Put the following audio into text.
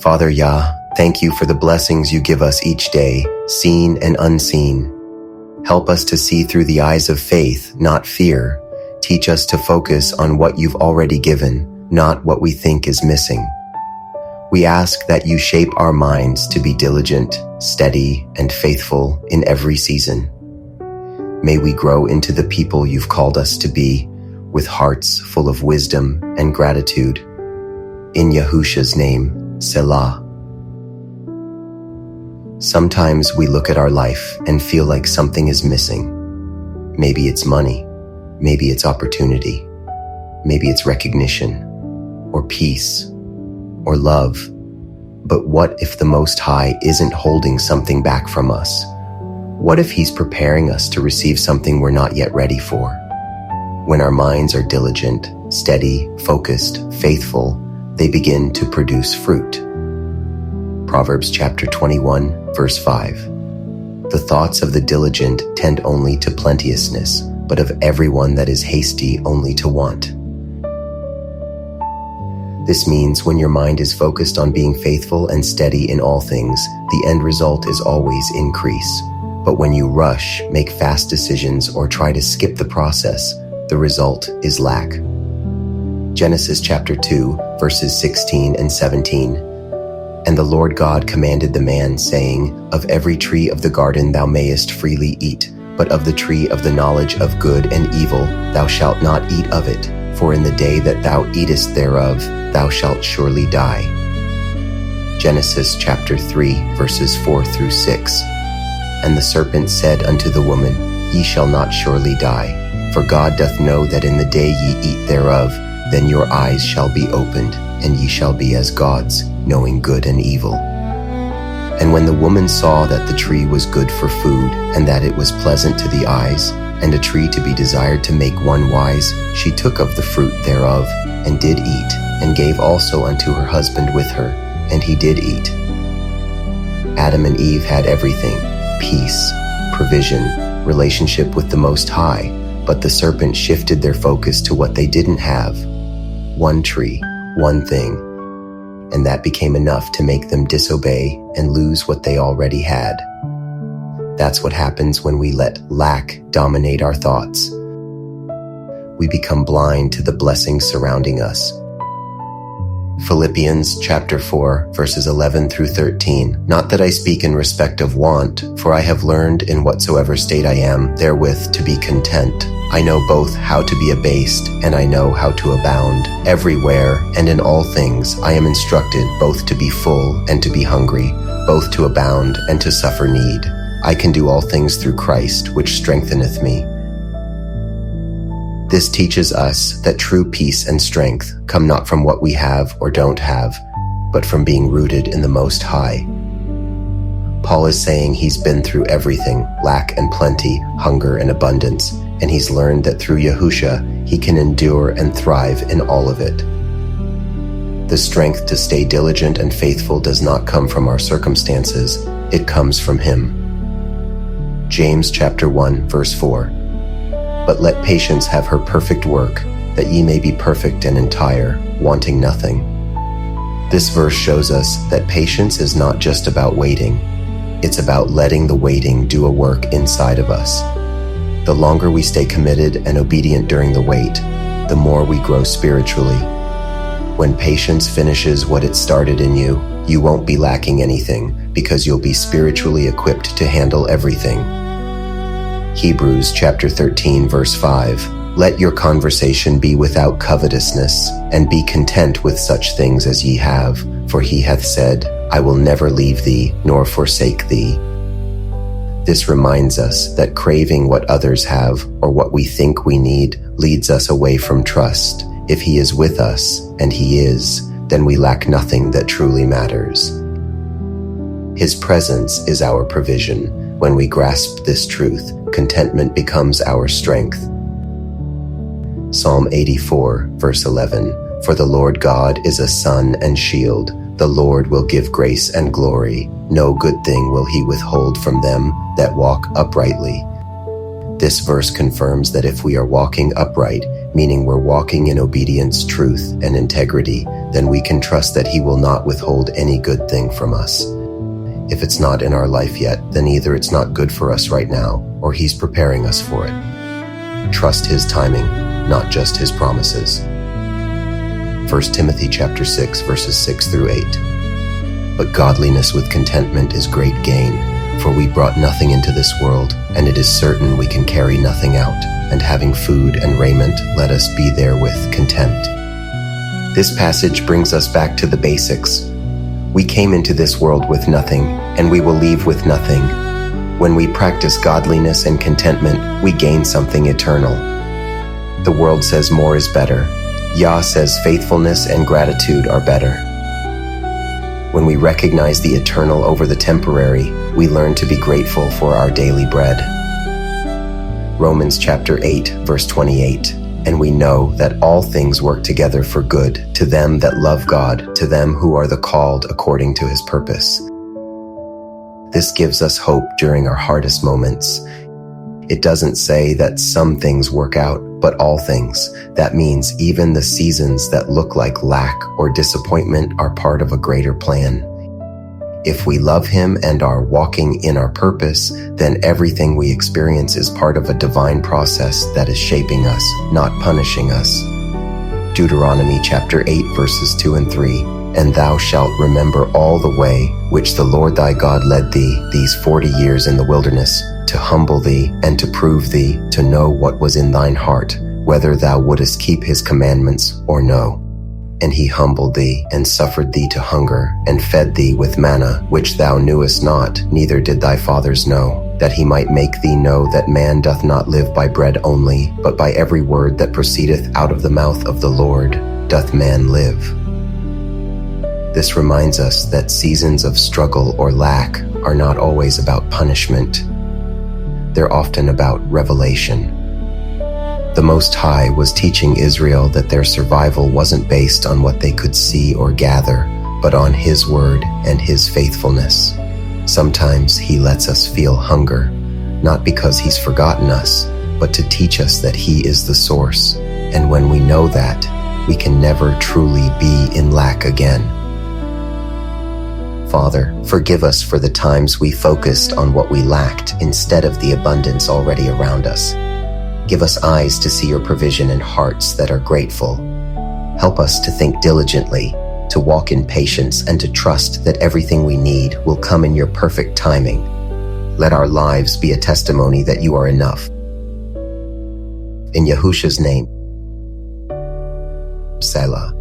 Father Yah, thank you for the blessings you give us each day, seen and unseen. Help us to see through the eyes of faith, not fear. Teach us to focus on what you've already given, not what we think is missing. We ask that you shape our minds to be diligent, steady, and faithful in every season. May we grow into the people you've called us to be, with hearts full of wisdom and gratitude. In Yahusha's name, Selah. Sometimes we look at our life and feel like something is missing. Maybe it's money, maybe it's opportunity, maybe it's recognition, or peace, or love. But what if the Most High isn't holding something back from us? What if He's preparing us to receive something we're not yet ready for? When our minds are diligent, steady, focused, faithful, they begin to produce fruit. Proverbs chapter 21, verse 5. The thoughts of the diligent tend only to plenteousness, but of everyone that is hasty only to want. This means when your mind is focused on being faithful and steady in all things, the end result is always increase. But when you rush, make fast decisions, or try to skip the process, the result is lack. Genesis chapter 2, verses 16 and 17. And the Lord God commanded the man, saying, Of every tree of the garden thou mayest freely eat, but of the tree of the knowledge of good and evil thou shalt not eat of it, for in the day that thou eatest thereof thou shalt surely die. Genesis chapter 3, verses 4 through 6. And the serpent said unto the woman, Ye shall not surely die, for God doth know that in the day ye eat thereof, then your eyes shall be opened, and ye shall be as gods, knowing good and evil. And when the woman saw that the tree was good for food, and that it was pleasant to the eyes, and a tree to be desired to make one wise, she took of the fruit thereof, and did eat, and gave also unto her husband with her, and he did eat. Adam and Eve had everything: peace, provision, relationship with the Most High, but the serpent shifted their focus to what they didn't have. One tree, one thing, and that became enough to make them disobey and lose what they already had. That's what happens when we let lack dominate our thoughts. We become blind to the blessings surrounding us. Philippians chapter 4, verses 11 through 13. Not that I speak in respect of want, for I have learned in whatsoever state I am, therewith to be content. I know both how to be abased, and I know how to abound. Everywhere and in all things I am instructed both to be full and to be hungry, both to abound and to suffer need. I can do all things through Christ, which strengtheneth me. This teaches us that true peace and strength come not from what we have or don't have, but from being rooted in the Most High. Paul is saying he's been through everything, lack and plenty, hunger and abundance, and he's learned that through Yahusha, he can endure and thrive in all of it. The strength to stay diligent and faithful does not come from our circumstances, it comes from him. James chapter 1, verse 4. But let patience have her perfect work, that ye may be perfect and entire, wanting nothing. This verse shows us that patience is not just about waiting. It's about letting the waiting do a work inside of us. The longer we stay committed and obedient during the wait, the more we grow spiritually. When patience finishes what it started in you, you won't be lacking anything, because you'll be spiritually equipped to handle everything. Hebrews chapter 13, verse 5. Let your conversation be without covetousness, and be content with such things as ye have, for he hath said, I will never leave thee, nor forsake thee. This reminds us that craving what others have, or what we think we need, leads us away from trust. If he is with us, and he is, then we lack nothing that truly matters. His presence is our provision. When we grasp this truth, contentment becomes our strength. Psalm 84, verse 11. For the Lord God is a sun and shield. The Lord will give grace and glory. No good thing will he withhold from them that walk uprightly. This verse confirms that if we are walking upright, meaning we're walking in obedience, truth, and integrity, then we can trust that He will not withhold any good thing from us. If it's not in our life yet, then either it's not good for us right now, or He's preparing us for it. Trust His timing, not just His promises. 1 Timothy chapter 6, verses 6 through 8. But godliness with contentment is great gain, for we brought nothing into this world, and it is certain we can carry nothing out, and having food and raiment, let us be therewith content. This passage brings us back to the basics. We came into this world with nothing, and we will leave with nothing. When we practice godliness and contentment, we gain something eternal. The world says more is better. Yah says faithfulness and gratitude are better. When we recognize the eternal over the temporary, we learn to be grateful for our daily bread. Romans chapter 8, verse 28. And we know that all things work together for good to them that love God, to them who are the called according to His purpose. This gives us hope during our hardest moments. It doesn't say that some things work out, but all things. That means even the seasons that look like lack or disappointment are part of a greater plan. If we love Him and are walking in our purpose, then everything we experience is part of a divine process that is shaping us, not punishing us. Deuteronomy chapter 8, verses 2 and 3. And thou shalt remember all the way which the Lord thy God led thee these 40 years in the wilderness, to humble thee and to prove thee, to know what was in thine heart, whether thou wouldest keep His commandments or no. And He humbled thee, and suffered thee to hunger, and fed thee with manna, which thou knewest not, neither did thy fathers know, that He might make thee know that man doth not live by bread only, but by every word that proceedeth out of the mouth of the Lord doth man live. This reminds us that seasons of struggle or lack are not always about punishment. They're often about revelation. The Most High was teaching Israel that their survival wasn't based on what they could see or gather, but on His word and His faithfulness. Sometimes He lets us feel hunger, not because He's forgotten us, but to teach us that He is the source. And when we know that, we can never truly be in lack again. Father, forgive us for the times we focused on what we lacked instead of the abundance already around us. Give us eyes to see Your provision and hearts that are grateful. Help us to think diligently, to walk in patience, and to trust that everything we need will come in Your perfect timing. Let our lives be a testimony that You are enough. In Yahushua's name, Selah.